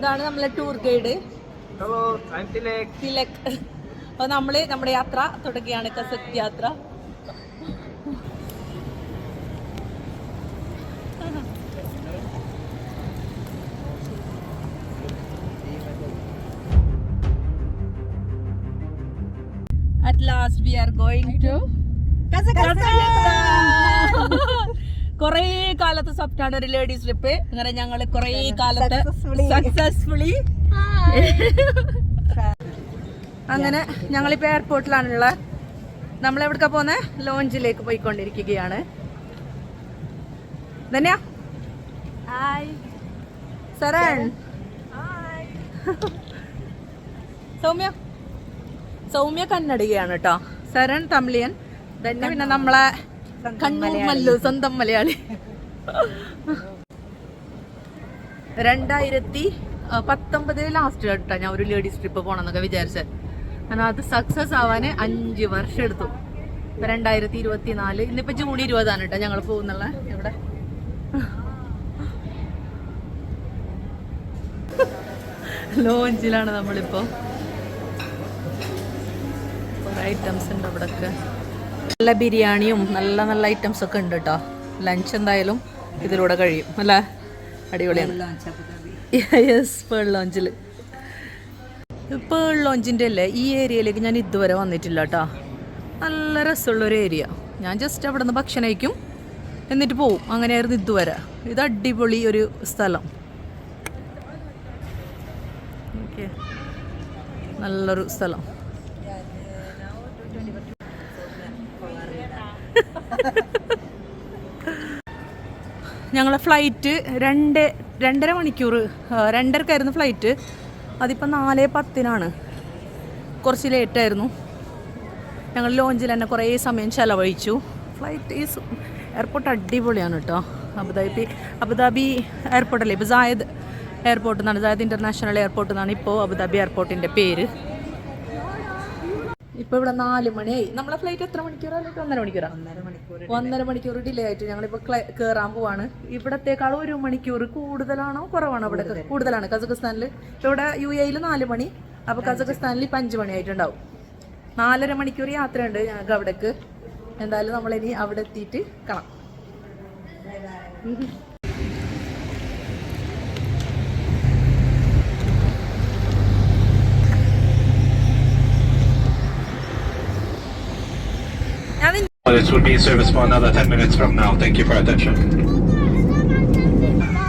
ഇതാണ് നമ്മളെ tour guide. Hello, I am Tilak. അപ്പോൾ നമ്മൾ നമ്മുടെ യാത്ര തുടങ്ങിയാണ്, കസക് യാത്ര. At last we are going to കുറേ കാലത്ത് സ്വപ്നാണ് ഒരു ലേഡീസ് ട്രിപ്പ്. അങ്ങനെ ഞങ്ങൾ കുറേ കാലത്ത് സക്സസ്ഫുള്ളി അങ്ങനെ ഞങ്ങളിപ്പോ എയർപോർട്ടിലാണുള്ള. നമ്മൾ എവിടേക്കാ പോന്നെ? ലോഞ്ചിലേക്ക് പോയിക്കൊണ്ടിരിക്കുകയാണ്. ധന്യ, സരൺ, സൗമ്യ കന്നഡികയാണ് കേട്ടോ. സരൺ തമിഴിയൻ, ധന്യ പിന്നെ നമ്മളെ കണ്ണൂർ മല്ലു, സ്വന്തം മലയാളി. 2019 ലാസ്റ്റ് കേട്ടോ ഞാൻ ഒരു ലേഡീസ് ട്രിപ്പ് പോകണമെന്നൊക്കെ വിചാരിച്ചത്. കാരണം അത് സക്സസ് ആവാൻ 5 വർഷം എടുത്തു. 2024 ഇന്നിപ്പോ ജൂൺ 20 കേട്ടോ ഞങ്ങൾ പോകുന്നുള്ള. ഇവിടെ ലോഞ്ചിലാണ് നമ്മളിപ്പോ. കുറെ ഐറ്റംസ് ഉണ്ട് ഇവിടൊക്കെ. നല്ല ബിരിയാണിയും നല്ല നല്ല ഐറ്റംസ് ഒക്കെ ഉണ്ട് കേട്ടോ. ലഞ്ച് എന്തായാലും ഇതിലൂടെ കഴിയും അല്ലേ? അടിപൊളിയാണ്. യെസ്, പേൾ ലോഞ്ചിൽ. പേൾ ലോഞ്ചിൻ്റെ അല്ലേ ഈ ഏരിയയിലേക്ക് ഞാൻ ഇതുവരെ വന്നിട്ടില്ല കേട്ടോ. നല്ല രസമുള്ളൊരു ഏരിയ. ഞാൻ ജസ്റ്റ് അവിടെ നിന്ന് ഭക്ഷണം കഴിക്കും, എന്നിട്ട് പോവും. അങ്ങനെയായിരുന്നു ഇതുവരെ. ഇത് അടിപൊളി ഒരു സ്ഥലം. ഓക്കെ, നല്ലൊരു സ്ഥലം. ഞങ്ങളെ ഫ്ലൈറ്റ് 2.5 മണിക്കൂർ, 2:30 ഫ്ലൈറ്റ്. അതിപ്പോൾ 4:10 കുറച്ച് ലേറ്റായിരുന്നു. ഞങ്ങൾ ലോഞ്ചിൽ തന്നെ കുറേ സമയം ചിലവഴിച്ചു. എയർപോർട്ട് അടിപൊളിയാണ് കേട്ടോ. അബുദാബി എയർപോർട്ടല്ലേ ഇപ്പോൾ? സായദ് എയർപോർട്ട് എന്നാണ്, സായദ് ഇൻ്റർനാഷണൽ എയർപോർട്ട് എന്നാണ് ഇപ്പോൾ അബുദാബി എയർപോർട്ടിൻ്റെ പേര്. ഇപ്പോൾ ഇവിടെ 4 മണിയായി. നമ്മളെ ഫ്ലൈറ്റ് എത്ര മണിക്കൂറാണ്? 1.5 മണിക്കൂറാണ്. 1.5 മണിക്കൂർ ഡിലേ ആയിട്ട് ഞങ്ങളിപ്പോൾ കയറാൻ പോവാണ്. ഇവിടത്തേക്കാൾ 1 മണിക്കൂർ കൂടുതലാണോ കുറവാണോ? ഇവിടെ കൂടുതലാണ് കസഖസ്ഥാനിൽ. ഇവിടെ UAE 4 മണി, അപ്പോൾ കസഖസ്ഥാനിൽ 5 മണി ആയിട്ടുണ്ടാവും. 4.5 മണിക്കൂർ യാത്രയുണ്ട് ഞങ്ങൾക്ക് അവിടേക്ക്. എന്തായാലും നമ്മളിനി അവിടെ എത്തിയിട്ട് കാണാം. This will be in service for another 10 minutes from now. Thank you for attention.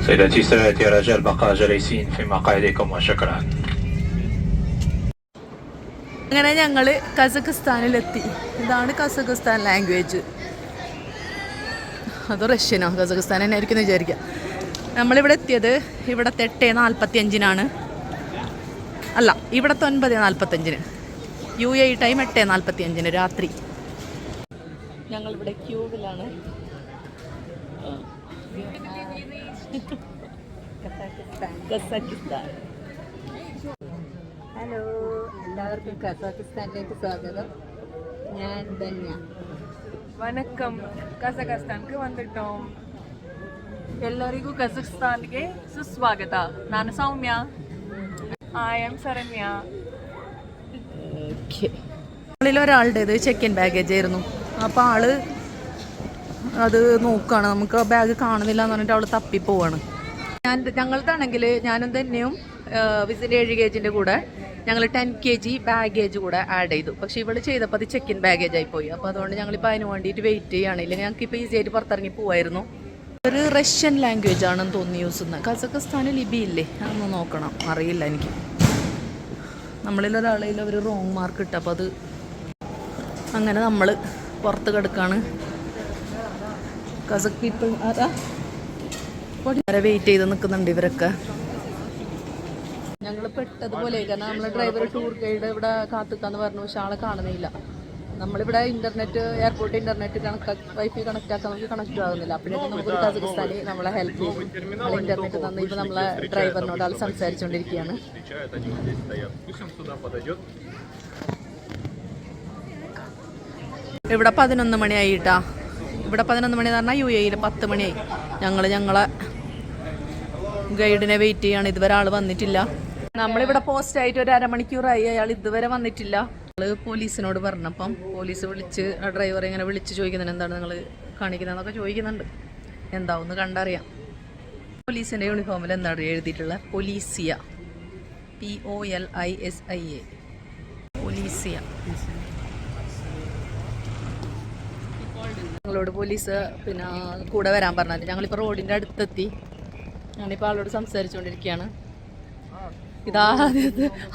سيداتي سادتي رجاء البقاء جالسين في مقاعدكم وشكرا. അങ്ങനെ ഞങ്ങൾ കസഖസ്ഥാനിലെത്തി. ഇതാണ് കസഖസ്ഥാൻ ലാംഗ്വേജ്. അത് റഷ്യനോ കസഖസ്ഥാൻ തന്നെ ആയിരിക്കും എന്ന് വിചാരിക്കുക. നമ്മളിവിടെ എത്തിയത് ഇവിടത്തെ 8:45 അല്ല, ഇവിടത്തെ 9:45. UAE ടൈം 8:45 രാത്രി. ഞങ്ങളിവിടെ ക്യൂവിലാണ്. കസാക്കിസ്ഥാൻ. ഹലോ, എല്ലാവർക്കും കസാക്കിസ്ഥാനിലേക്ക് സ്വാഗതം. ഞാൻ ധന്യ. വണക്കം, കസഖസ്ഥാൻക്ക് വന്നിട്ടോം. ಎಲ್ಲರಿಗೂ ಕಜಕಿಸ್ತಾನ್ಗೆ ಸುಸ್ವಾಗತ. ನಾನು ಸೌಮ್ಯ. I am Saranya. ഒരാളുടേത് ചെക്ക് ഇൻ ബാഗേജ് ആയിരുന്നു. അപ്പോൾ ആള് അത് നോക്കുകയാണ്. നമുക്ക് ആ ബാഗ് കാണുന്നില്ല എന്ന് പറഞ്ഞിട്ട് അവൾ തപ്പിപ്പോവാണ്. ഞങ്ങൾക്കാണെങ്കിൽ ഞാനും തന്നെയും വിസിൻ്റെ 7 kg കൂടെ ഞങ്ങൾ 10 kg ബാഗേജ് കൂടെ ആഡ് ചെയ്തു. പക്ഷേ ഇവൾ ചെയ്തപ്പോൾ അത് ചെക്ക് ഇൻ ബാഗേജ് ആയിപ്പോയി. അപ്പോൾ അതുകൊണ്ട് ഞങ്ങളിപ്പോൾ അതിന് വേണ്ടിയിട്ട് വെയിറ്റ് ചെയ്യുകയാണ്. ഇല്ലെങ്കിൽ ഞങ്ങൾക്ക് ഇപ്പോൾ ഈസി ആയിട്ട് പുറത്തിറങ്ങി പോവായിരുന്നു. ഒരു റഷ്യൻ ലാംഗ്വേജ് ആണെന്ന് തോന്നി യൂസ് ചെയ്യുന്നത്. കസഖസ്ഥാനിൽ ലിബി ഇല്ലേ? അതൊന്ന് നോക്കണം, അറിയില്ല എനിക്ക്. നമ്മളിലൊരാളെയിൽ ഒരു റോങ് മാർക്ക് ഇട്ടു. അപ്പോൾ അത് അങ്ങനെ നമ്മൾ പുറത്ത് കിടക്കാണ്. കസക് പീപ്പിൾ വരെ വെയിറ്റ് ചെയ്ത് നിൽക്കുന്നുണ്ട് ഇവരൊക്കെ. ഞങ്ങൾ പെട്ടതുപോലെ, കാരണം നമ്മളെ ഡ്രൈവർ ടൂർ ഗൈഡ് ഇവിടെ കാത്തുക്കാന്ന് പറഞ്ഞു. പക്ഷെ ആളെ കാണുന്നില്ല. നമ്മളിവിടെ എയർപോർട്ട് ഇൻ്റർനെറ്റ് വൈഫൈ കണക്ട് ആക്കാൻ നമുക്ക് കണക്റ്റ് ആകുന്നില്ല. അപ്പോഴേക്കും നമുക്കൊരു കസഖസ്ഥാനി നമ്മളെ ഹെൽപ്പ് ചെയ്യും. നമ്മൾ ഇൻ്റർനെറ്റ് തന്നു. ഇപ്പോൾ നമ്മളെ ഡ്രൈവറിനോട് ആൾ സംസാരിച്ചുകൊണ്ടിരിക്കുകയാണ്. ഇവിടെ 11 മണിയായിട്ടാ. ഇവിടെ 11 മണി എന്ന് പറഞ്ഞാൽ UAE 10 മണിയായി. ഞങ്ങളെ ഗൈഡിനെ വെയിറ്റ് ചെയ്യാണ്. ഇതുവരെ ആൾ വന്നിട്ടില്ല. നമ്മളിവിടെ പോസ്റ്റ് ആയിട്ട് ഒരു അരമണിക്കൂറായി, അയാൾ ഇതുവരെ വന്നിട്ടില്ല. ആള് പോലീസിനോട് പറഞ്ഞപ്പം പോലീസ് വിളിച്ച് ആ ഡ്രൈവറെ ഇങ്ങനെ വിളിച്ച് ചോദിക്കുന്നുണ്ട് എന്താണ് നിങ്ങൾ കാണിക്കുന്നതെന്നൊക്കെ ചോദിക്കുന്നുണ്ട്. എന്താവുമെന്ന് കണ്ടറിയാം. പോലീസിൻ്റെ യൂണിഫോമിൽ എന്താണ് എഴുതിയിട്ടുള്ള? പോലീസിയ, POLISIA, പോലീസിയ. ഞങ്ങളോട് പോലീസ് പിന്നെ കൂടെ വരാൻ പറഞ്ഞത്. ഞങ്ങളിപ്പോൾ റോഡിൻ്റെ അടുത്തെത്തി. ഞാനിപ്പോൾ ആളോട് സംസാരിച്ചുകൊണ്ടിരിക്കുകയാണ്.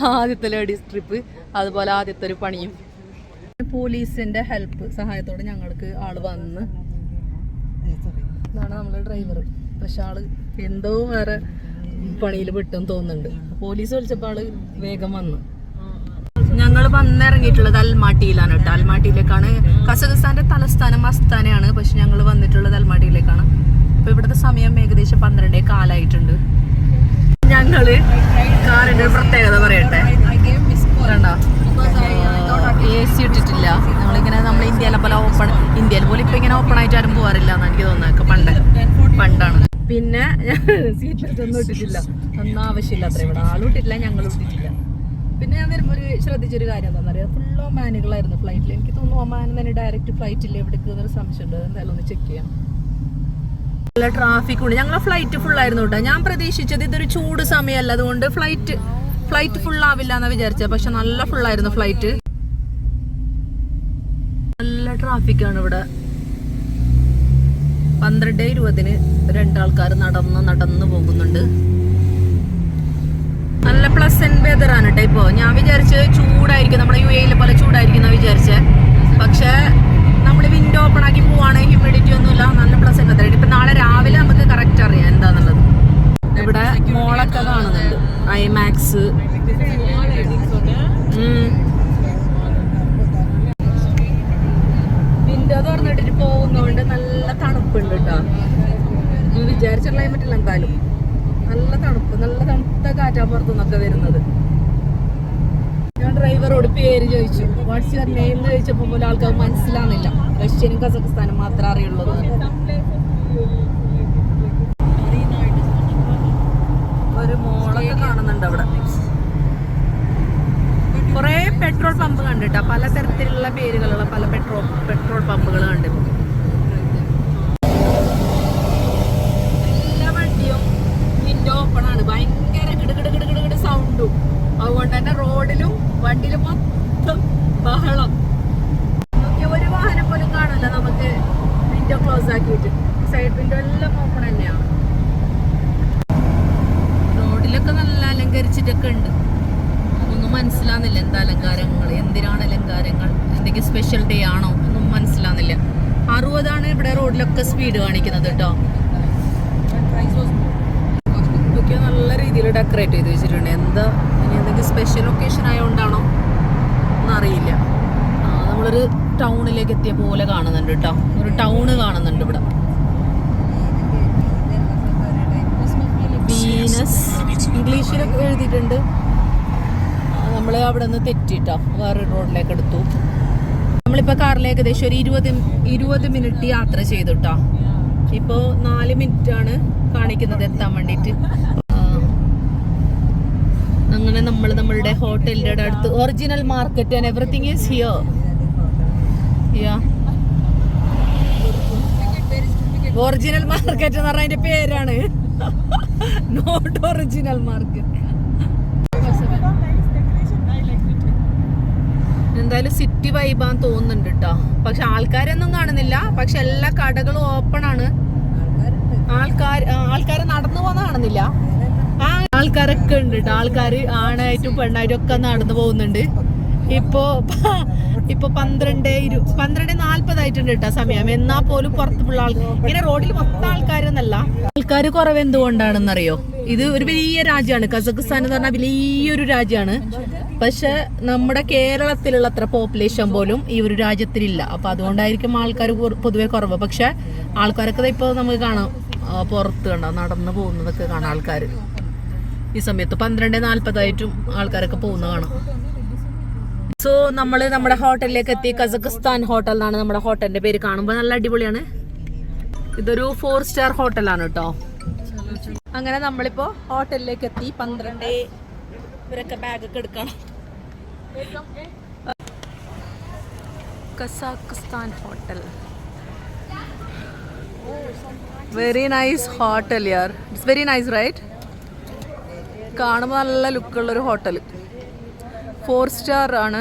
ആദ്യത്തെ ലേഡീസ് ട്രിപ്പ്, അതുപോലെ ആദ്യത്തെ ഒരു പണിയും. പോലീസിൻ്റെ ഹെൽപ്പ് സഹായത്തോടെ ഞങ്ങൾക്ക് ആൾ വന്ന്. ഇതാണ് നമ്മളെ ഡ്രൈവർ. പക്ഷെ ആള് എന്തോ വേറെ പണിയിൽ പെട്ടെന്ന് തോന്നുന്നുണ്ട്. പോലീസ് വിളിച്ചപ്പോൾ ആള് വേഗം വന്നു. ഞങ്ങൾ വന്നിറങ്ങിയിട്ടുള്ളത് അൽമാട്ടിയിലാണ് കേട്ടോ. അൽമാട്ടിയിലേക്കാണ്. കസഖസ്ഥാന്റെ തലസ്ഥാനം അസ്താനയാണ്. പക്ഷെ ഞങ്ങൾ വന്നിട്ടുള്ളത് അൽമാട്ടിയിലേക്കാണ്. അപ്പോൾ ഇവിടുത്തെ സമയം ഏകദേശം 12:15 ഞങ്ങള് കാറിന്റെ ഒരു പ്രത്യേകത പറയട്ടെ. കണ്ടോ, AC ഇട്ടിട്ടില്ല. നമ്മളിങ്ങനെ നമ്മൾ ഇന്ത്യയിലെ പോലെ ഓപ്പൺ, ഇന്ത്യയിൽ പോലെ ഇപ്പൊ ഇങ്ങനെ ഓപ്പൺ ആയിട്ട് ആരും പോകാറില്ല എന്നാണ് എനിക്ക് തോന്നുന്നത്. പണ്ടാണ്. പിന്നെ സീറ്റ് ബെൽറ്റ് ഒന്നും ഇട്ടിട്ടില്ല. ഒന്നും ആവശ്യമില്ല. അത്ര ഇവിടെ ആളും ഇട്ടിട്ടില്ല, ഞങ്ങളും ഇട്ടിട്ടില്ല. പിന്നെ ഞാൻ വരുമ്പോൾ ഒരു ശ്രദ്ധിച്ചൊരു കാര്യം എന്താണെന്ന് അറിയാം, ഫുൾ ഒമാനുകളായിരുന്നു ഫ്ലൈറ്റിൽ. എനിക്ക് തോന്നുന്നു ഒമാൻ തന്നെ ഡയറക്റ്റ് ഫ്ലൈറ്റില്ല, എവിടേക്ക് എന്നൊരു സംശയമുണ്ട്. എന്തായാലും ഒന്ന് ചെക്ക് ചെയ്യാം. നല്ല ട്രാഫിക് ഉണ്ട്. ഞങ്ങളെ ഫ്ലൈറ്റ് ഫുൾ ആയിരുന്നു കേട്ടോ. ഞാൻ പ്രതീക്ഷിച്ചത് ഇതൊരു ചൂട് സമയമല്ല, അതുകൊണ്ട് ഫ്ലൈറ്റ് ഫുൾ ആവില്ല എന്നാ വിചാരിച്ചത്. പക്ഷെ നല്ല ഫുള്ളായിരുന്നു ഫ്ലൈറ്റ്. നല്ല ട്രാഫിക്കാണ് ഇവിടെ. 12:20 രണ്ടാൾക്കാർ നടന്ന് പോകുന്നുണ്ട്. നല്ല പ്ലസന്റ് വെതറാണ് കേട്ടോ. ഇപ്പോൾ ഞാൻ വിചാരിച്ച് ചൂടായിരിക്കും, നമ്മുടെ UAE പോലെ ചൂടായിരിക്കും എന്നാ വിചാരിച്ചേ. പക്ഷെ നമ്മൾ വിൻഡോ ഓപ്പൺ ആക്കി പോവാണ്, ഹ്യൂമിഡിറ്റി ഒന്നുമില്ല, നല്ല പ്ലസന്റ് വെതർ. ഇപ്പൊ നാളെ രാവിലെ നമുക്ക് കറക്റ്റ് അറിയാം എന്താന്നുള്ളത്. ഇവിടെ മോളൊക്കെ കാണുന്നുണ്ട്, ഐമാക്സ്. വിൻഡോ തുറന്നിട്ടിട്ട് പോകുന്നോണ്ട് നല്ല തണുപ്പുണ്ട് കേട്ടോ. വിചാരിച്ച ക്ലൈമറ്റ് ഇല്ല, എന്തായാലും നല്ല തണുപ്പ്, നല്ല തണുത്ത കാറ്റാ പുറത്തുനിന്നൊക്കെ വരുന്നത്. ഞാൻ ഡ്രൈവറോട് പേര് ചോദിച്ചു, വാട്ട്സ് യുവർ നെയിം എന്ന് ചോദിച്ചപ്പോൾ പോലും ആൾക്കാർ മനസ്സിലാവുന്നില്ല. റഷ്യനും കസഖസ്ഥാനും മാത്രമേ അറിയുള്ളൂ. ഒരു മോളൊക്കെ കാണുന്നുണ്ട് അവിടെ. കുറെ പെട്രോൾ പമ്പ് കണ്ടിട്ടാ, പലതരത്തിലുള്ള പേരുകളുള്ള പല പെട്രോൾ പമ്പുകൾ കണ്ടു. എല്ലാ വണ്ടിയും വിൻഡോ ഓപ്പൺ ആണ്. ഭയങ്കര കിടുകിട് സൗണ്ടും. അതുകൊണ്ട് തന്നെ റോഡിലും വണ്ടിയിലും മൊത്തം ബഹളം. ഒരു വാഹനം പോലും കാണില്ല നമുക്ക് വിൻഡോ ക്ലോസ് ആക്കിയിട്ട്. സൈഡ് വിൻഡോ എല്ലാം ഓപ്പൺ തന്നെയാണ്. റോഡിലൊക്കെ നല്ല അലങ്കരിച്ചിട്ടൊക്കെ ഉണ്ട്. ഒന്നും മനസ്സിലാവുന്നില്ല എന്താ അലങ്കാരങ്ങൾ, എന്തിനാണ് അലങ്കാരങ്ങൾ, എന്തെങ്കിലും സ്പെഷ്യൽ ഡേ ആണോ ഒന്നും മനസ്സിലാവുന്നില്ല. 60 ഇവിടെ റോഡിലൊക്കെ സ്പീഡ് കാണിക്കുന്നത് കേട്ടോ. ഇതൊക്കെ നല്ല രീതിയിൽ ഡെക്കറേറ്റ് ചെയ്ത് വെച്ചിട്ടുണ്ട്. എന്താ ഇനി എന്തെങ്കിലും സ്പെഷ്യൽ ഒക്കേഷൻ ആയതുകൊണ്ടാണോ എന്നറിയില്ല. നമ്മളൊരു ടൗണിലേക്ക് എത്തിയ പോലെ കാണുന്നുണ്ട് കേട്ടോ. ഒരു ടൗണ് കാണുന്നുണ്ട് ഇവിടെ. വീനസ് ഇംഗ്ലീഷിലൊക്കെ എഴുതിയിട്ടുണ്ട്. നമ്മൾ അവിടെ നിന്ന് തെറ്റിട്ടോ വേറൊരു റോഡിലേക്ക് എടുത്തു. നമ്മളിപ്പോൾ കാറിൽ ഏകദേശം ഒരു 20 മിനിറ്റ് യാത്ര ചെയ്തു കേട്ടോ. ഇപ്പോൾ 4 മിനിറ്റാണ് കാണിക്കുന്നത് എത്താൻ വേണ്ടിയിട്ട്. അങ്ങനെ നമ്മൾ നമ്മളുടെ ഹോട്ടലിൻ്റെ അടുത്ത്, original market and everything is here. Original market എന്ന് പറഞ്ഞ അതിന്റെ പേരാണ്, നോട്ട് ഒറിജിനൽ മാർക്കറ്റ്. എന്തായാലും സിറ്റി വൈബാന്ന് തോന്നുന്നുണ്ട് കേട്ടോ. പക്ഷെ ആൾക്കാരൊന്നും കാണുന്നില്ല. പക്ഷെ എല്ലാ കടകളും ഓപ്പൺ ആണ്. ആൾക്കാര് നടന്നു പോകുന്ന കാണുന്നില്ല. ആൾക്കാരൊക്കെ ഉണ്ട് കേട്ടോ. ആൾക്കാര് ആണായിട്ടും പെണ്ണായിട്ടും ഒക്കെ നടന്നു പോകുന്നുണ്ട്. ഇപ്പൊ 12:40 ആയിട്ടുണ്ട് കേട്ടോ സമയം. എന്നാ പോലും പുറത്ത് ഫുൾ ഇങ്ങനെ റോഡിൽ മൊത്തം ആൾക്കാരെന്നല്ല. ആൾക്കാർ കുറവ് എന്തുകൊണ്ടാണെന്നറിയോ? ഇത് ഒരു വലിയ രാജ്യമാണ്. കസഖസ്ഥാൻ എന്ന് പറഞ്ഞാൽ വലിയൊരു രാജ്യമാണ്. പക്ഷെ നമ്മുടെ കേരളത്തിലുള്ള അത്ര പോപ്പുലേഷൻ പോലും ഈ ഒരു രാജ്യത്തിലില്ല. അപ്പൊ അതുകൊണ്ടായിരിക്കും ആൾക്കാർ പൊതുവെ കുറവ്. പക്ഷെ ആൾക്കാരൊക്കെ ഇപ്പൊ നമുക്ക് കാണാം, പുറത്ത് കണ്ടോ നടന്നു പോകുന്നതൊക്കെ കാണാം ആൾക്കാർ. ഈ സമയത്ത് 12:40 ആയിട്ടും ആൾക്കാരൊക്കെ പോകുന്ന കാണാം. സോ നമ്മൾ നമ്മുടെ ഹോട്ടലിലേക്ക് എത്തി. കസഖസ്ഥാൻ ഹോട്ടൽ എന്നാണ് നമ്മുടെ ഹോട്ടലിന്റെ പേര്. കാണുമ്പോൾ നല്ല അടിപൊളിയാണ്. ഇതൊരു 4 സ്റ്റാർ ഹോട്ടലാണ് കേട്ടോ. അങ്ങനെ നമ്മളിപ്പോൾ ഹോട്ടലിലേക്ക് എത്തി. 12 ഇവരൊക്കെ ബാഗൊക്കെ എടുക്കണം. Kazakhstan hotel, very nice hotel യാർ. It's very nice right. കാണുമ്പോൾ നല്ല ലുക്കുള്ളൊരു ഹോട്ടൽ. 4 സ്റ്റാർ ആണ്,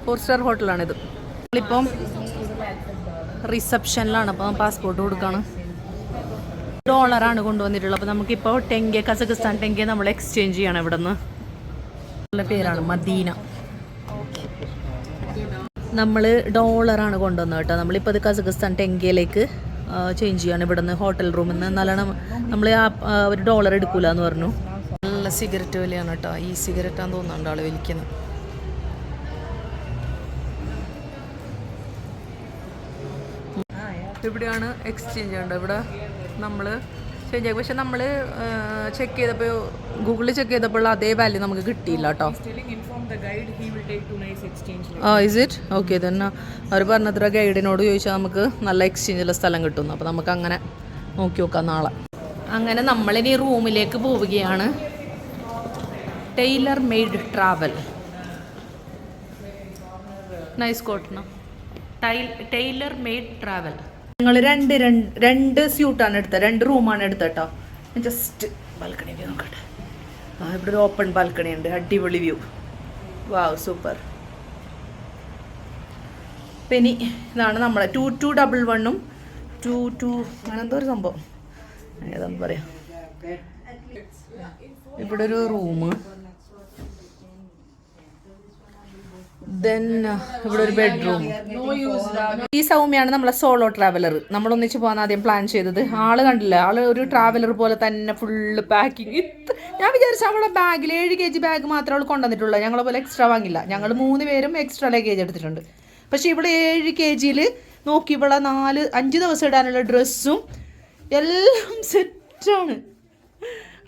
4 സ്റ്റാർ ഹോട്ടലാണിത്. നമ്മളിപ്പം റിസപ്ഷനിലാണ്. അപ്പോൾ പാസ്പോർട്ട് കൊടുക്കണം. $1 കൊണ്ടുവന്നിട്ടുള്ളത്. അപ്പോൾ നമുക്കിപ്പോൾ ടെങ്കെ, കസഖിസ്ഥാൻ ടെങ്കെ നമ്മൾ എക്സ്ചേഞ്ച് ചെയ്യണം ഇവിടെ നിന്ന്. നല്ല പേരാണ് മദീന. നമ്മൾ $1 കൊണ്ടുവന്നത് കേട്ടോ. നമ്മളിപ്പോൾ അത് കസഖിസ്ഥാൻ ടെങ്കയിലേക്ക് ചേഞ്ച് ചെയ്യാണ് ഇവിടെ നിന്ന്, ഹോട്ടൽ റൂമിൽ നിന്ന്. എന്നാലാണ് നമ്മൾ ഒരു $1 എടുക്കൂല എന്ന് പറഞ്ഞു. നല്ല സിഗരറ്റ് വിലയാണ് കേട്ടോ. ഈ സിഗരറ്റാന്ന് തോന്നുന്നുണ്ട് ആൾ വലിക്കുന്നത്. ഇവിടെയാണ് എക്സ്ചേഞ്ച് ചെയ്യേണ്ടത്. ഇവിടെ നമ്മൾ ചേഞ്ച് ചെയ്യും. പക്ഷെ നമ്മൾ ചെക്ക് ചെയ്തപ്പോൾ, ഗൂഗിളിൽ ചെക്ക് ചെയ്തപ്പോൾ അതേ വാല്യൂ നമുക്ക് കിട്ടിയില്ല കേട്ടോ. Is it okay? തന്നെ അവർ പറഞ്ഞത്ര ഗൈഡിനോട് ചോദിച്ചാൽ നമുക്ക് നല്ല എക്സ്ചേഞ്ചുള്ള സ്ഥലം കിട്ടുന്നു. അപ്പോൾ നമുക്ക് അങ്ങനെ നോക്കി നോക്കാം നാളെ. അങ്ങനെ നമ്മളിനി റൂമിലേക്ക് പോവുകയാണ്. ടൈലർ മെയ്ഡ് ട്രാവൽ, നൈസ് കോട്ടണ. Tailor made travel. ഞങ്ങൾ രണ്ട് സ്യൂട്ടാണ് എടുത്തത്, 2 റൂമാണ് എടുത്തത് കേട്ടോ. ജസ്റ്റ് ബാൽക്കണി വ്യൂ നോക്കട്ടെ. ഇവിടെ ഒരു ഓപ്പൺ ബാൽക്കണി ഉണ്ട്, അടിപൊളി വ്യൂ. വാവ്, സൂപ്പർ. പിന്നെ ഇതാണ് നമ്മളെ 2211 22 അങ്ങനെ എന്തോ ഒരു സംഭവം, ഏതാന്ന് പറയാം. ഇവിടെ ഒരു റൂം, ദെൻ ഇവിടെ ഒരു ബെഡ്റൂം. ഈ സൗമ്യാണ് നമ്മളെ സോളോ ട്രാവലർ. നമ്മളൊന്നിച്ച് പോകാൻ ആദ്യം പ്ലാൻ ചെയ്തത്. ആള് കണ്ടില്ല, ആള് ഒരു ട്രാവലർ പോലെ തന്നെ ഫുള്ള് പാക്കിങ്. ഞാൻ വിചാരിച്ച അവളെ ബാഗിൽ 7 kg ബാഗ് മാത്രമേ അവൾ കൊണ്ടുവന്നിട്ടുള്ളൂ. ഞങ്ങളെ പോലെ എക്സ്ട്രാ വാങ്ങില്ല. ഞങ്ങൾ 3 പേരും എക്സ്ട്രാ ലഗേജ് എടുത്തിട്ടുണ്ട്. പക്ഷെ ഇവിടെ 7 kg നോക്കി ഇവിടെ 4-5 ദിവസം ഇടാനുള്ള ഡ്രസ്സും എല്ലാം സെറ്റാണ്.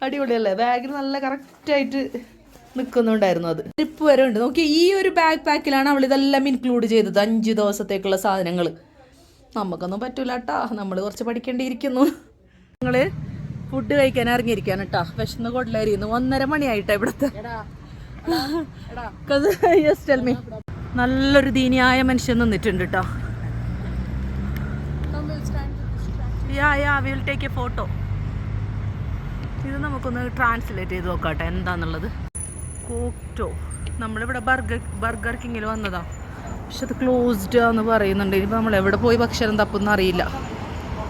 അടിപൊളിയല്ലേ? ബാഗിൽ നല്ല കറക്റ്റായിട്ട് നിൽക്കുന്നുണ്ടായിരുന്നു. അത് ട്രിപ്പ് വരെ ഉണ്ട്. നോക്കി, ഈ ഒരു ബാഗ് പാക്കിലാണ് അവൾ ഇതെല്ലാം ഇൻക്ലൂഡ് ചെയ്തത്, 5 ദിവസത്തേക്കുള്ള സാധനങ്ങൾ. നമുക്കൊന്നും പറ്റൂല കേട്ടാ, നമ്മൾ കുറച്ച് പഠിക്കേണ്ടിയിരിക്കുന്നു. ഞങ്ങൾ ഫുഡ് കഴിക്കാൻ ഇറങ്ങിയിരിക്കാൻ കേട്ടാ. വിശന്ന് കൊടലായിരിക്കുന്നു. 1:30 മണിയായിട്ടാ ഇവിടുത്തെ. നല്ലൊരു ദീനിയായ മനുഷ്യൻ നിന്നിട്ടുണ്ട് കേട്ടോ. Will take A photo. ഇത് നമുക്കൊന്ന് ട്രാൻസ്ലേറ്റ് ചെയ്ത് നോക്കാട്ടെ എന്താന്നുള്ളത്. കോക്ടോ, നമ്മളിവിടെ ബർഗർ കിങ്ങിൽ വന്നതാ, പക്ഷെ അത് ക്ലോസ്ഡ് ആന്ന് പറയുന്നുണ്ട്. ഇനിയിപ്പോൾ നമ്മൾ എവിടെ പോയി ഭക്ഷണം തപ്പുന്ന അറിയില്ല.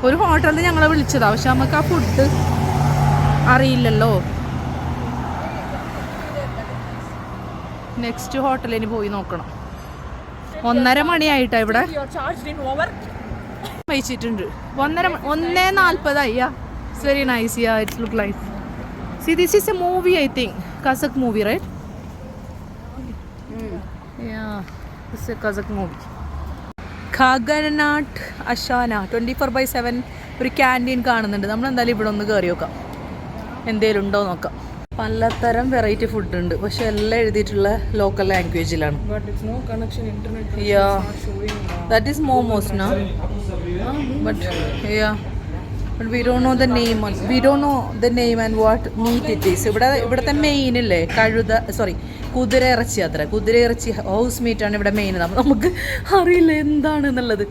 ഒരു ഹോട്ടലിൽ ഞങ്ങളെ വിളിച്ചതാ, പക്ഷെ നമുക്ക് ആ ഫുഡ് അറിയില്ലല്ലോ. നെക്സ്റ്റ് ഹോട്ടലിന് പോയി നോക്കണം. 1:30 മണിയായിട്ടാ ഇവിടെ വഹിച്ചിട്ടുണ്ട്. 1:40 അയ്യാ. It's very nice. Yeah, it's look like. See, this is a movie, I think. Kazakh movie, right? Yeah, this is a Kazakh movie. Khaganat Ashana 24/7 ഒരു ക്യാൻറ്റീൻ കാണുന്നുണ്ട്. നമ്മൾ എന്തായാലും ഇവിടെ ഒന്ന് കയറി നോക്കാം, എന്തേലും ഉണ്ടോ നോക്കാം. പലതരം വെറൈറ്റി ഫുഡ് ഉണ്ട്, പക്ഷെ എല്ലാം എഴുതിയിട്ടുള്ള local ലാംഗ്വേജിലാണ്. Yeah, that is momos, no? But yeah. But we don't know the name. We don't know the name and what meat it is. ഇവിടുത്തെ മെയിൻ ഇല്ലേ, കുതിര ഇറച്ചി. അത്ര കുതിര ഇറച്ചി ഹൗസ് മീറ്റ് ആണ് ഇവിടെ മെയിൻ. നമുക്ക് അറിയില്ല എന്താണെന്നുള്ളത്.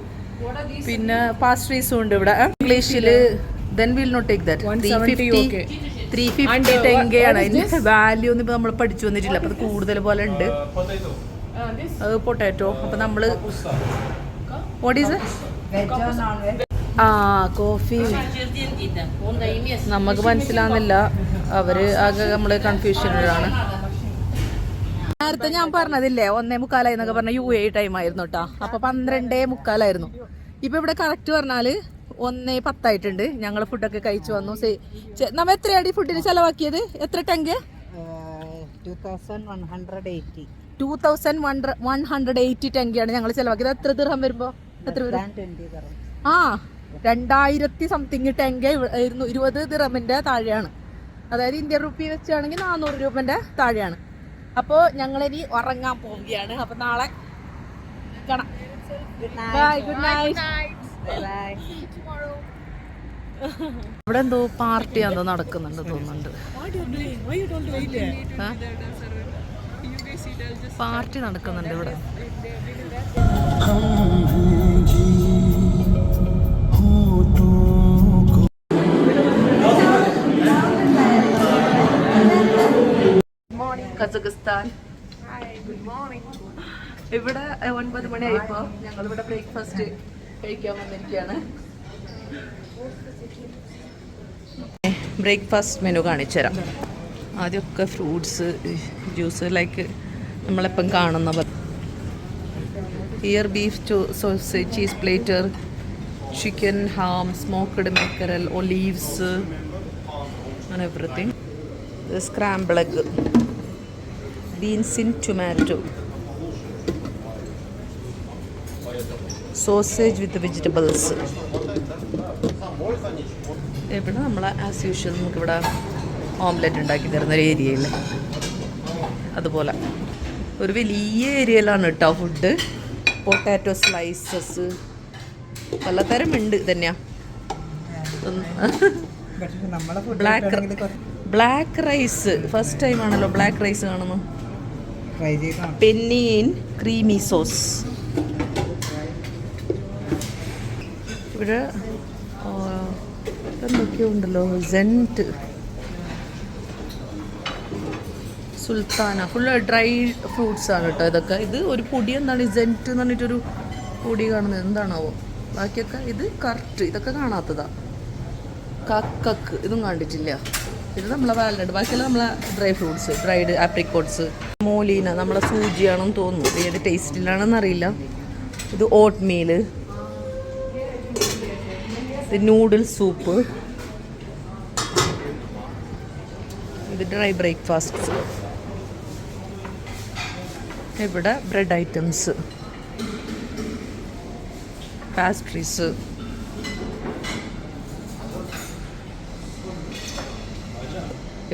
പിന്നെ പാസ്ട്രീസും ഉണ്ട് ഇവിടെ ഇംഗ്ലീഷിൽ. then we'll not take that. 350 ടെങ്കയാണ് അതിൻ്റെ വാല്യൂ ഒന്നും ഇപ്പോൾ നമ്മൾ പഠിച്ചു വന്നിട്ടില്ല. അപ്പോൾ അത് കൂടുതൽ പോലെ ഉണ്ട്. അത് പൊട്ടാറ്റോ. അപ്പോൾ നമ്മൾ വാട്ട് ഈസ് കോഫി നമുക്ക് മനസ്സിലാവുന്നില്ല. അവര് ആകെ നമ്മള് കൺഫ്യൂഷനിലാണ്. നേരത്തെ ഞാൻ പറഞ്ഞതില്ലേ 1:45 എന്നൊക്കെ പറഞ്ഞ UAE ടൈം ആയിരുന്നു കേട്ടോ. അപ്പൊ 12:45. ഇപ്പൊ ഇവിടെ കറക്റ്റ് പറഞ്ഞാല് 1:10 ആയിട്ടുണ്ട്. ഞങ്ങൾ ഫുഡൊക്കെ കഴിച്ചു വന്നു. നമ്മ എത്രയാണ് ഫുഡിന് ചെലവാക്കിയത്? എത്ര ടെങ്ക്? 2180 ടെങ്കയാണ് ഞങ്ങൾ ചെലവാക്കിയത്. എത്ര ദിർഹം വരുമ്പോ? എത്ര വരും? 2000 സംതിങ് ടെങ്ക 20 ദിർഹമിന്റെ താഴെയാണ്. അതായത് ഇന്ത്യൻ റുപ്പി വെച്ചാണെങ്കിൽ 400 രൂപന്റെ താഴെയാണ്. അപ്പോൾ ഞങ്ങളിനി ഉറങ്ങാൻ പോവുകയാണ്. അപ്പൊ നാളെ കാണാം. Bye, good night. Bye. ഇവിടെ എന്തോ പാർട്ടി എന്തോ നടക്കുന്നുണ്ട് തോന്നുന്നുണ്ട്. പാർട്ടി നടക്കുന്നുണ്ട് ഇവിടെ. കസഖിസ്ഥാൻ. ഇവിടെ 9 മണിയായിപ്പോ ഞങ്ങളിവിടെ ബ്രേക്ക്ഫാസ്റ്റ് കഴിക്കാൻ വന്നിരിക്കുകയാണ്. ബ്രേക്ക്ഫാസ്റ്റ് മെനു കാണിച്ചു തരാം. ആദ്യമൊക്കെ ഫ്രൂട്ട്സ്, ജ്യൂസ്, ലൈക്ക് നമ്മളെപ്പം കാണുന്ന here beef sausage, cheese platter, chicken, ham, smoked mackerel, olives and everything. Scramble egg, beans in tomato, sausage with vegetables. ഇവിടെ നമ്മൾ ആസ് യൂഷ്വൽ നമുക്കിവിടെ ഓംലെറ്റ് ഉണ്ടാക്കി തരുന്ന ഒരു ഏരിയയിൽ അതുപോലെ ഒരു വലിയ ഏരിയയിലാണ് കേട്ടോ ഫുഡ്. പൊട്ടാറ്റോ സ്ലൈസസ് പലതരം ഉണ്ട് തന്നെയാണ്. ബ്ലാക്ക് റൈസ് ഫസ്റ്റ് ടൈം ആണല്ലോ ബ്ലാക്ക് റൈസ് കാണുന്നു. Penne in creamy sauce. ഇവിടെ എന്തൊക്കെയോ ഉണ്ടല്ലോ. സെൻറ്റ്, സുൽത്താന, ഫുള്ള് ഡ്രൈ ഫ്രൂട്ട്സ് ആണ് കേട്ടോ ഇതൊക്കെ. ഇത് ഒരു പൊടി എന്താണ് സെൻറ്റ് എന്ന് പറഞ്ഞിട്ടൊരു പൊടി കാണുന്നത് എന്താണാവോ. ബാക്കിയൊക്കെ ഇത് കറക്റ്റ് ഇതൊക്കെ കാണാത്തതാ. കക്ക് ഇതും കണ്ടിട്ടില്ല. ഇത് നമ്മളെ വാൽനട്ട്, ബാക്കിയെല്ലാം നമ്മളെ ഡ്രൈ ഫ്രൂട്ട്സ്, ഡ്രൈഡ് ആപ്രിക്കോട്ട്സ്. മോലീന നമ്മളെ സൂചിയാണെന്ന് തോന്നുന്നു, ഏത് ടേസ്റ്റിലാണെന്ന് അറിയില്ല. ഇത് ഓട്ട് മീല്, ഇത് നൂഡിൽ സൂപ്പ്, ഇത് ഡ്രൈ ബ്രേക്ക്ഫാസ്റ്റ്. ഇവിടെ ബ്രെഡ് ഐറ്റംസ്, പാസ്ട്രീസ്.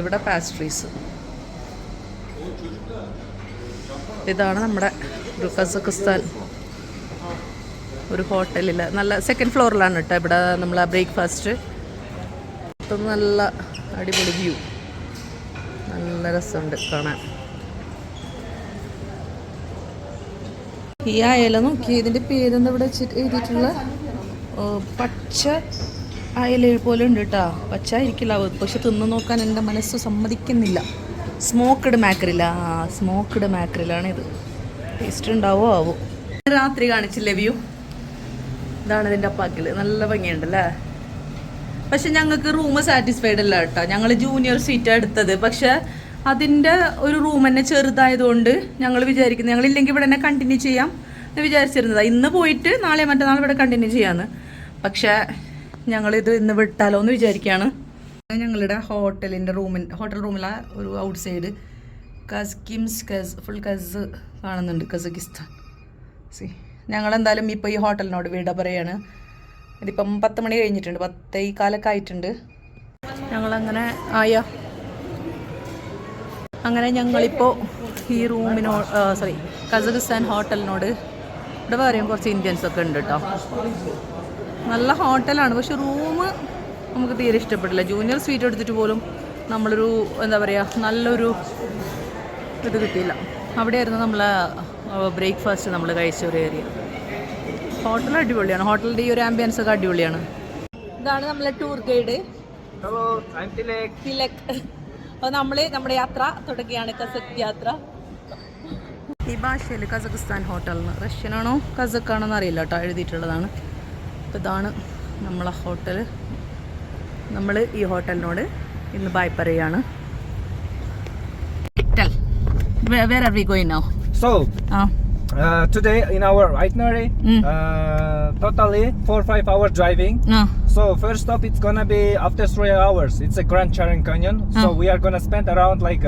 ഇവിടെ പാസ്ട്രീസ്. ഇതാണ് നമ്മുടെ ഒരു കസഖിസ്ഥാൻ ഒരു ഹോട്ടലിൽ നല്ല സെക്കൻഡ് ഫ്ലോറിലാണ് കേട്ടോ ഇവിടെ നമ്മൾ ബ്രേക്ക്ഫാസ്റ്റ്. നല്ല അടിപൊളി വ്യൂ, നല്ല രസമുണ്ട് കാണാൻ. ഈ അയല നോക്കി, ഇതിൻ്റെ പേരെന്താ ഇവിടെ എഴുതിയിട്ടുള്ള പച്ച അയല പോലെ ഉണ്ട് കേട്ടോ. പച്ച ആയിരിക്കില്ല, പക്ഷെ തിന്ന് നോക്കാൻ എൻ്റെ മനസ്സ് സമ്മതിക്കുന്നില്ല. സ്മോക്ക്ഡ് മാക്രില, സ്മോക്ക്ഡ് മാക്രിലാണിത്. ടേസ്റ്റ് ഉണ്ടാവോ ആവോ. രാത്രി കാണിച്ചില്ലേ വ്യൂ, ഇതാണ് ഇതിൻ്റെ അപ്പാക്കിൽ. നല്ല ഭംഗിയുണ്ടല്ലേ. പക്ഷെ ഞങ്ങൾക്ക് റൂം സാറ്റിസ്ഫൈഡ് അല്ല കേട്ടോ. ഞങ്ങൾ ജൂനിയർ സീറ്റാണ് എടുത്തത്. പക്ഷെ അതിൻ്റെ ഒരു റൂം തന്നെ ചെറുതായതുകൊണ്ട് ഞങ്ങൾ വിചാരിക്കുന്നത് ഞങ്ങളില്ലെങ്കിൽ ഇവിടെ തന്നെ കണ്ടിന്യൂ ചെയ്യാം എന്ന് വിചാരിച്ചിരുന്നതാണ്. ഇന്ന് പോയിട്ട് നാളെ മറ്റന്നാൾ ഇവിടെ കണ്ടിന്യൂ ചെയ്യാമെന്ന്. പക്ഷേ ഞങ്ങളിത് ഇന്ന് വിട്ടാലോ എന്ന് വിചാരിക്കുകയാണ്. ഞങ്ങളുടെ ഹോട്ടലിൻ്റെ ഹോട്ടൽ റൂമിലെ ഒരു ഔട്ട് സൈഡ് ഫുൾ കസ് കാണുന്നുണ്ട്, കസഖിസ്ഥാൻ. ഞങ്ങളെന്തായാലും ഇപ്പോൾ ഈ ഹോട്ടലിനോട് വിട പറയാണ്. ഇതിപ്പം 10 മണി കഴിഞ്ഞിട്ടുണ്ട്, 10:15 ആയിട്ടുണ്ട്. ഞങ്ങളങ്ങനെ അങ്ങനെ ഞങ്ങളിപ്പോൾ ഈ കസഖിസ്ഥാൻ ഹോട്ടലിനോട് ഇവിടെ വേറെയും കുറച്ച് ഇന്ത്യൻസൊക്കെ ഉണ്ട് കേട്ടോ. നല്ല ഹോട്ടലാണ്, പക്ഷെ റൂം നമുക്ക് തീരെ ഇഷ്ടപ്പെട്ടില്ല. ജൂനിയർ സ്വീറ്റ് എടുത്തിട്ട് പോലും നമ്മളൊരു എന്താ പറയുക നല്ലൊരു ഇത് കിട്ടിയില്ല. അവിടെയായിരുന്നു നമ്മളെ ബ്രേക്ക്ഫാസ്റ്റ് നമ്മൾ കഴിച്ച ഒരു ഏരിയ. ഹോട്ടൽ അടിപൊളിയാണ്, ഹോട്ടലിൻ്റെ ഈ ഒരു ആംബിയൻസ് ഒക്കെ അടിപൊളിയാണ്. ഇതാണ് നമ്മളെ ടൂർ ഗൈഡ് തിലക്. അപ്പോൾ നമ്മൾ നമ്മുടെ യാത്ര തുടങ്ങിയാണ്, കസഖ് യാത്ര. ഈ ഭാഷയിൽ കസഖിസ്ഥാൻ ഹോട്ടലിന് റഷ്യനാണോ കസഖാണോ എന്ന് അറിയില്ല കേട്ടോ, എഴുതിയിട്ടുള്ളതാണ്. അപ്പോൾ ഇതാണ് നമ്മളെ ഹോട്ടൽ. നമ്മൾ ഈ ഹോട്ടലിനോട് ഇന്ന് ബൈ പറയുകയാണ്. Where are we going now? So, today in our itinerary, totally 4-5 hours driving. So first stop it's gonna be after 3 hours. It's a Grand Charan Canyon. So we are gonna spend around like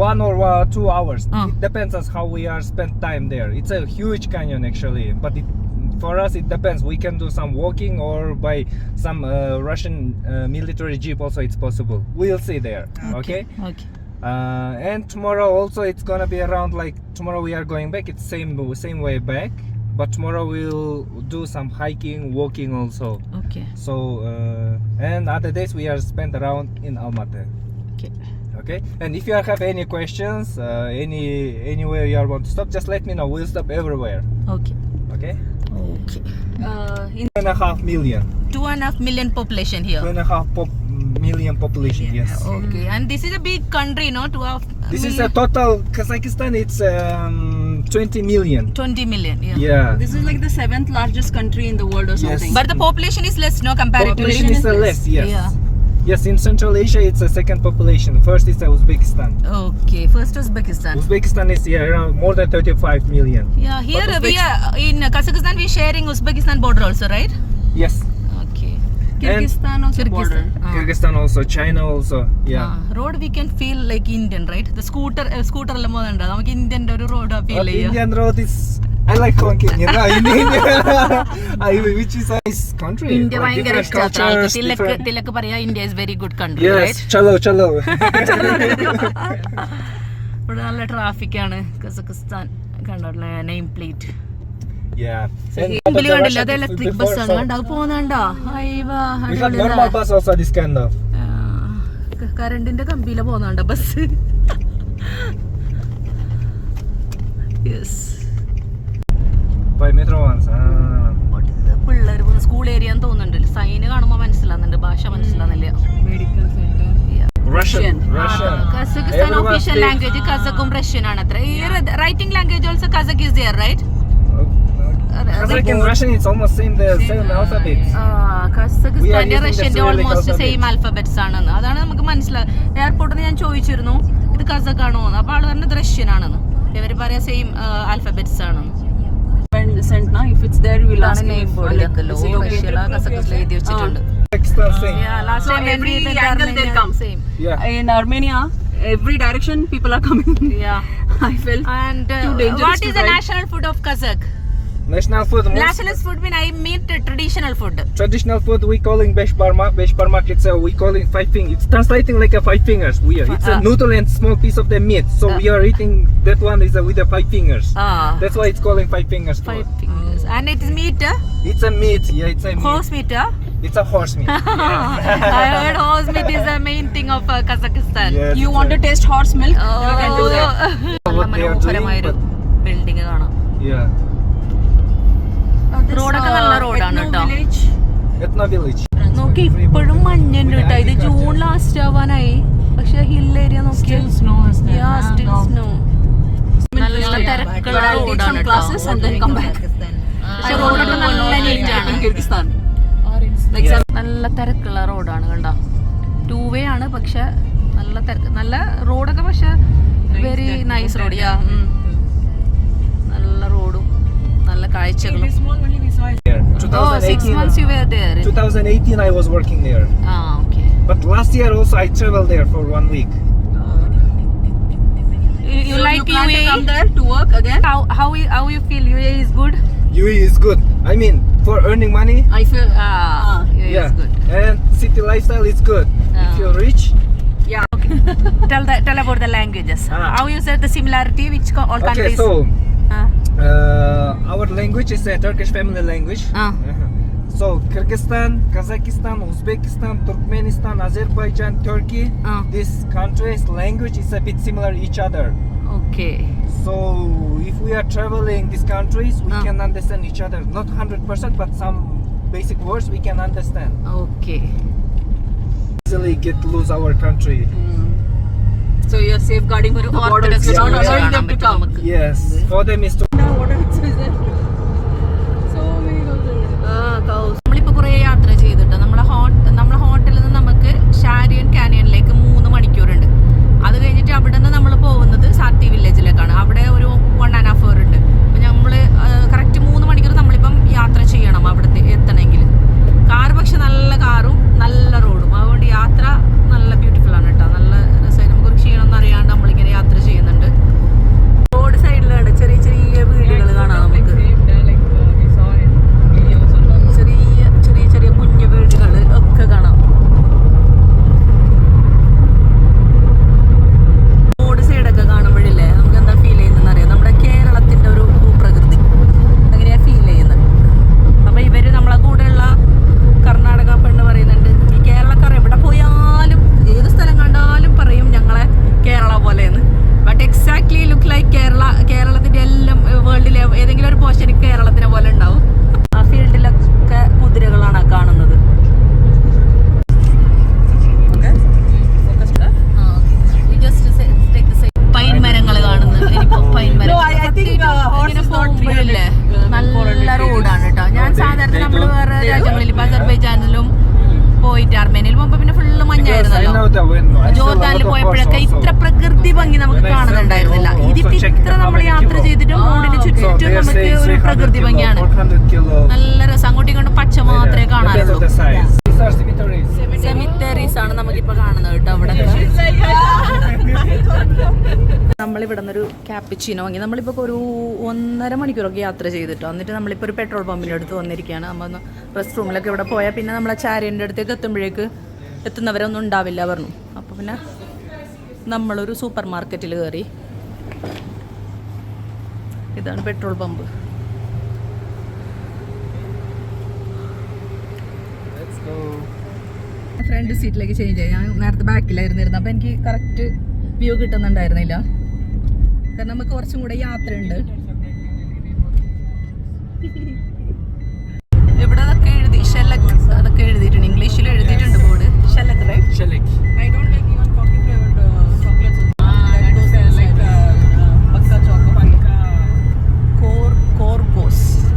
1 or 2 hours. It depends on how we are spend time there. It's a huge canyon actually, but for us it depends. We can do some walking or by some Russian military jeep also it's possible. We'll see there. Okay. And tomorrow also it's gonna be around like tomorrow we are going back. It's same way back, but tomorrow we'll do some hiking, walking also. Okay. So and other days we are spent around in Almaty. Okay. Okay. And if you have any questions, anywhere you want to stop, just let me know. We'll stop everywhere. Okay. Okay. Okay. 2.5 million. 2.5 million population here. 2.5 million population. Yes. Okay. And this is a big country, no? This is a total Kazakhstan. It's 20 million. 20 million. Yeah. Yeah. This is like the 7th largest country in the world or something. But the population is less, no, comparatively. Population is less. Yes. Yeah. Yes, in Central Asia it's a second population. First is Uzbekistan. Okay. First Uzbekistan. Uzbekistan is around more than 35 million. Yeah. Here we are in Kazakhstan. We sharing Uzbekistan border also, right? Yes. Okay. Kyrgyzstan also border. Kyrgyzstan also, China also. Yeah. Road we can feel like Indian, right? The scooter എല്ലാം പോകുന്നുണ്ട് നമുക്ക് ഇന്ത്യൻ്റെ ഒരു road feel But ചെയ്യാം. Indian road is I like honking, you know, in India. Which is a nice country. India like ഭയങ്കര different ഇഷ്ടമാണ് cultures, tilak different- tilak പറയാ India is very good country Yes, right chalo. ഇവിടെ നല്ല traffic ആണ് Kazakhstan കണ്ടോളെ name plate Yeah. മുമ്പിൽ കണ്ടില്ല അത് Russian ഇലക്ട്രിക് before, ബസ്സാണ് so കണ്ടോ അത് പോകുന്നുണ്ടോ അയ്യവാ we have normal bus also, this kind of. കറണ്ടിന്റെ കമ്പിയില പോകുന്നുണ്ടോ bus yes By metro ones. പിള്ളേർ പോകുന്ന സ്കൂൾ ഏരിയ തോന്നുന്നുണ്ട് സൈന് കാണുമ്പോ മനസ്സിലാവുന്നുണ്ട് ഭാഷ മനസ്സിലാവുന്നില്ല Russian. Kazakhstan Everyone official speaks- language കസഖും റഷ്യൻ ആണ് അത്ര writing language also Kazakh is there right Kazakh and Russian, it's almost same, the same alphabets. We are കസഖിസ്ഥാന്റെ using the റഷ്യന്റെ Cyrillic almost alphabet. Same alphabets ആണെന്ന് അതാണ് നമുക്ക് മനസ്സിലായത് എയർപോർട്ടിൽ ഞാൻ ചോദിച്ചിരുന്നു ഇത് കസഖ് ആണോ എന്ന് അപ്പൊ ആള് പറഞ്ഞത് റഷ്യൻ ആണെന്ന് ഇവര് പറയാ സെയിം ആൽഫബറ്റ്സ് ആണെന്ന് When sent now, if it's there, we'll ask name him. ബോർഡിൽ എന്തല്ലോ റഷ്യ കസഖിൽ എഴുതി വെച്ചിട്ടുണ്ട് Pakistan same. So every angle they'll come. Same Yeah. In Armenia, every direction people are coming. I felt And too dangerous what to is the drive. national food of Kazakh? National food. National food I mean traditional food. Traditional food we calling beshbarmak. Beshbarmak, it's we calling 5 fingers. It's translating like a 5 fingers. It's a noodle and small piece of the meat. So we are eating that one is with the 5 fingers. That's why it's calling 5 fingers. 5 fingers. And it is meat? It's a meat. Yeah, it's a meat. Horse meat? It's a horse meat. I heard horse meat is the main thing of Kazakhstan. Yes, you want to taste horse milk, you can do that. നല്ല മനോഹരമായൊരു building കാണാം Yeah. റോഡൊക്കെ നല്ല റോഡാണ് കേട്ടോ Ethno village. നോക്കി ഇപ്പോഴും മഞ്ഞുണ്ട് കേട്ടോ ഇത് ജൂൺ ലാസ്റ്റ് ആവാനായി പക്ഷെ ഹിൽ ഏരിയ നോക്കിയാൽ സ്നോ നല്ല തിരക്കുള്ള റോഡാണ് കേട്ടോ Classes and then come back. പക്ഷെ റോഡൊക്കെ നല്ല നീറ്റാണ് In Kyrgyzstan. നല്ല തിരക്കുള്ള റോഡാണ് കണ്ടോ 2 വേ ആണ് പക്ഷെ നല്ല തിരക്ക് നല്ല റോഡൊക്കെ പക്ഷെ വെരി നൈസ് റോഡ് നല്ല റോഡും നല്ല കാഴ്ചകളും There. Oh, 6 months you were there. 2018 I was working there. Okay. But last year also I traveled there for 1 week. You So like you plan to UAE? come there to work again? How you feel? UAE is good? UAE is good. I mean, for earning money, I feel UAE yeah. is good. And city lifestyle is good. If you're rich, Tell about the languages. How you said the similarity which all okay, countries? so Ah. our language is a Turkish family language. So Kyrgyzstan, Kazakhstan, Uzbekistan, Turkmenistan, Azerbaijan, Turkey, these countries' language is a bit similar each other. Okay. So if we are traveling these countries, we can understand each other. Not 100%, but some basic words we can understand. Okay. Easily get lose our country. so you're safeguarding the borders. Orthodox You're not Jews allowing കാണാൻ them to പറ്റും come. നമുക്ക്. Yes, for them is to. നമ്മളിപ്പോ കുറേ യാത്ര ചെയ്തിട്ട് നമ്മളെ ഹോട്ടലിൽ നിന്ന് നമുക്ക് ഷാരിയൻ കാനിയനിലേക്ക് 3 മണിക്കൂറുണ്ട് അത് കഴിഞ്ഞിട്ട് അവിടെ നിന്ന് നമ്മൾ പോകുന്നത് സാത്തി വില്ലേജിലേക്കാണ് അവിടെ ഒരു 1.5 hour ഉണ്ട് അപ്പൊ നമ്മള് കറക്റ്റ് 3 മണിക്കൂർ നമ്മളിപ്പം യാത്ര ചെയ്യണം അവിടത്തെ എത്തണമെങ്കിൽ കാർ പക്ഷെ നല്ല കാറും നല്ല റോഡും അതുകൊണ്ട് യാത്ര നല്ല ബ്യൂട്ടിഫുൾ ആണ് കേട്ടോ നല്ല രസമായി നമുക്കൊരു ക്ഷീണം അറിയാണ്ട് നമ്മളിങ്ങനെ യാത്ര ചെയ്യുന്നുണ്ട് റോഡ് സൈഡിലാണ് ചെറിയ ചെറിയ വീടുകൾ കാണാം നമുക്ക് കേരളത്തിന്റെ എല്ലാം വേൾഡിലെ ഏതെങ്കിലും ഒരു പോർഷൻ കേരളത്തിനെ പോലെ ഉണ്ടാവും. ആ ഫീൽഡിലൊക്കെ കുതിരകളാണ് കാണുന്നത്. പൈൻ മരങ്ങൾ കാണുന്നത്. പൈൻ മരം പോകുമ്പോഴല്ലേ നല്ല റോഡാണ് കേട്ടോ. ഞാൻ സാധാരണ നമ്മൾ വേറെ രാജ്യങ്ങളിൽ ഇപ്പൊ അസർബൈജാനിലും പോയിട്ട് അർമേനിയയിൽ പോകുമ്പോ പിന്നെ ഫുള്ള് മഞ്ഞായിരുന്നല്ലോ. ജോർദാനിൽ പോയപ്പോഴൊക്കെ ഇത്ര പ്രകൃതി ഭംഗി നമുക്ക് കാണുന്നുണ്ടായിരുന്നില്ല. ഇതിപ്പോ ഇത്ര നമ്മൾ യാത്ര ചെയ്തിട്ടും റോഡിന് ചുറ്റും നമുക്ക് ഒരു പ്രകൃതി ഭംഗിയാണ്. നല്ല രസം. അങ്ങോട്ടും ഇങ്ങോട്ടും പച്ച മാത്രമേ കാണാറുള്ളൂ. സെമിത്തേരീസ് ആണ് നമുക്കിപ്പോ കാണുന്നത് കേട്ടോ. അവിടെ നമ്മളിവിടെ നിന്നൊരു ക്യാപ്പിച്ചീനോ വാങ്ങി. നമ്മളിപ്പോൾ ഒരു 1.5 മണിക്കൂറൊക്കെ യാത്ര ചെയ്തിട്ടോ. എന്നിട്ട് നമ്മളിപ്പോൾ ഒരു പെട്രോൾ പമ്പിൻ്റെ അടുത്ത് വന്നിരിക്കുകയാണ്. നമ്മൾ റെസ്റ്റ് റൂമിലൊക്കെ ഇവിടെ പോയാൽ പിന്നെ നമ്മളെ ചാരിൻ്റെ അടുത്തേക്ക് എത്തുന്നവരൊന്നും ഉണ്ടാവില്ല പറഞ്ഞു. അപ്പോൾ പിന്നെ നമ്മളൊരു സൂപ്പർ മാർക്കറ്റിൽ കയറി. ഇതാണ് പെട്രോൾ പമ്പ്. ഫ്രണ്ട് സീറ്റിലേക്ക് ചേഞ്ച് ചെയ്യാം. ഞാൻ നേരത്തെ ബാക്കിലായിരുന്നു ഇരുന്നത്. അപ്പോൾ എനിക്ക് കറക്റ്റ് വ്യൂ കിട്ടുന്നുണ്ടായിരുന്നില്ല. കാരണം നമുക്ക് കുറച്ചും കൂടെ യാത്രയുണ്ട്.